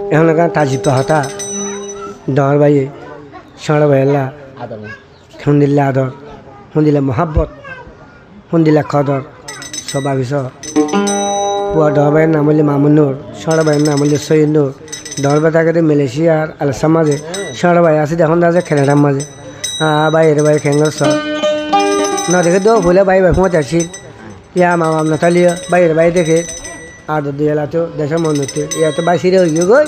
এখন তাজিব হতা ডর বাইয়ে সড় বাইলা হুন্দিল্লা আদর হুন্দিল্লা মহাব্বত হুন্দিল্লা খদর সব আবিস পুয়া ডর বাইয়ের নাম হলে মামুনুর সড় বাইয়ের নাম হলে সৈনুর ডর বাই থাকে মালয়েশিয়ার আলসার মাঝে সড় বাই আছে দেখুন আছে খেলাটার মাঝে বাইরে বাইরে খেঙ্গর সব না দেখে দো ভুলে বাই বাই পৌঁছে আসছিল ইয়া মামা নাতালিয়া বাইরে বাইরে দেখে আদর দিয়ে তো দেশের মন হচ্ছে ইয়া তো বাই সিরে হয়ে গই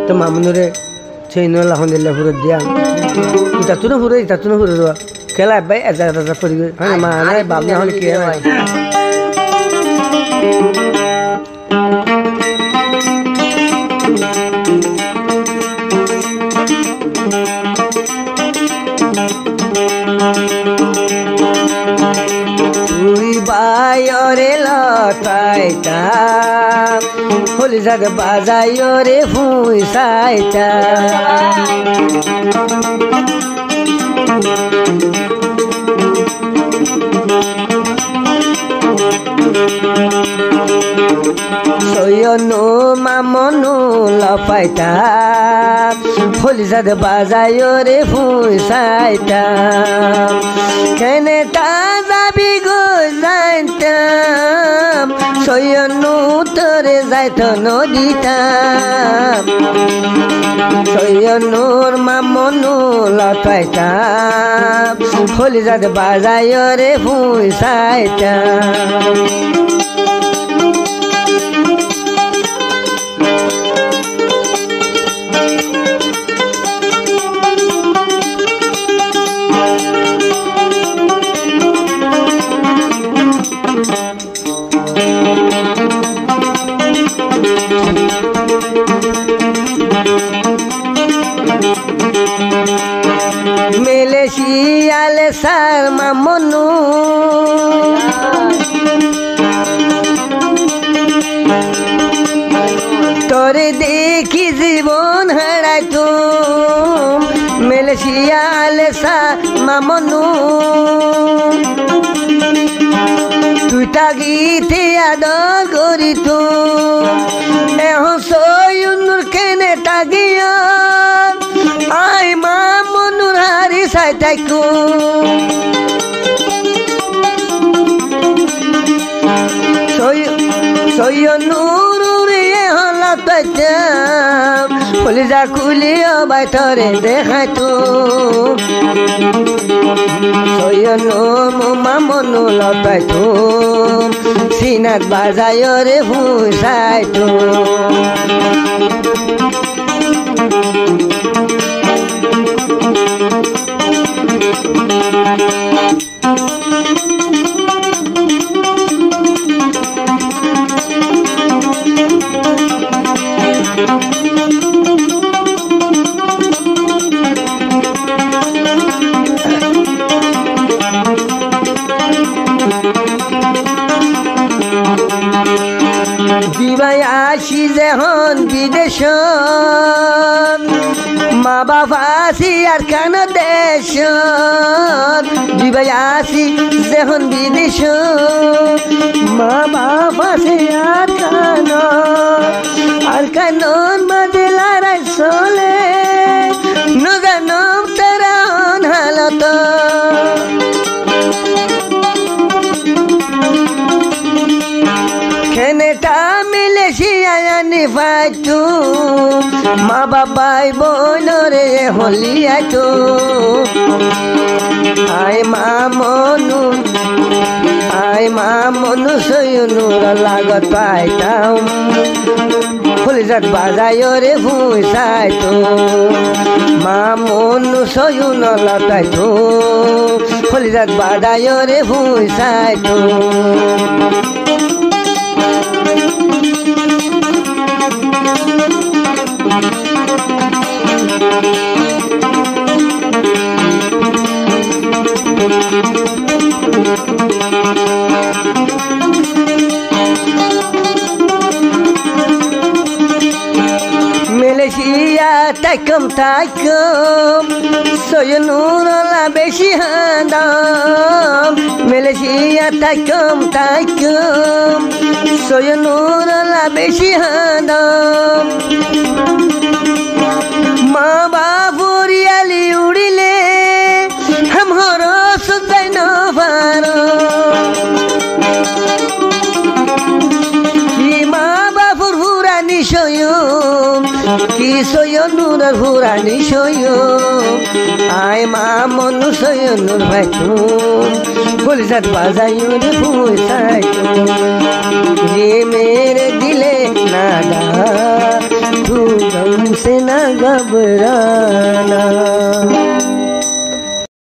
তো মামুনুরে সৈনুর আলহামদুলিল্লাহ ফুরত দিয়া ইতাতুনো ফুরে দেওয়া খেলা বাই এজা করি হ্যাঁ মা নাই বাপ না হলে কি হয় বাইরে লতাইতা ফুল জাগ বাজাইও রে ফুই সাইতা সয়নু মামনু লপাইতা ফুল জাগ বাজাইও রে ফুই সাইতা কেনে তা যাবি গো যাইতাম সয়নু তোরে যাইত নদীতাম সয়নুর মামনু লতাইতাম ফুল জাগ বাজাইও রে ফুই সাইতাম মালয়েশিয়ালে সার মামনু তোরে দেখি জীবন হারাই তুম মালয়েশিয়ালে সার মামনু তুই তাগিতে আদর করি তুম এখন সয়নুর কেনে তাগিয়া আই মামনুর হারি সাইতাইকু সয়নুর রে হলা তাইতাম কলিজা খুলিও বাইতরে দেখাই তু সয়নুর মামনু লতাইতু সিনাত বাজাইও রে হুসাইতু দিবাই আসি যখন বিদেশ মা বাবা আসি আর কেন দেশ দিবাই আসি যখন বিদেশ মা বাবা আসি আর কেন মাঝে লড়াই চলে নজানম তারা হালত খেনেটা মিলেছিয়ানি পাইতু মা বাবাই বোনরে হলিয়াইতু আই মামনু সয়নুর লাগত পাইতাম ফুলজাত বাজাইও রে ভুইসাইতু মামনু সয়ুন লতাইতু ফুলজাত বাজাইও রে ভুইসাইতু মালয়েশিয়া তাইকম সয়নুর বেশি হাদাম বেশি তাইকুম সয়নুরলা বেশি হাদম মা বাপুরিয়ালি উড়িলে হামহর সুদাই নবার কি মা বাপুর হুরানি সয়ম কি সয়নুর হুরানি সয়ম আয় মা মনু সয়নুর ভাই তুম কলিজাত বাজাইর ফুসাই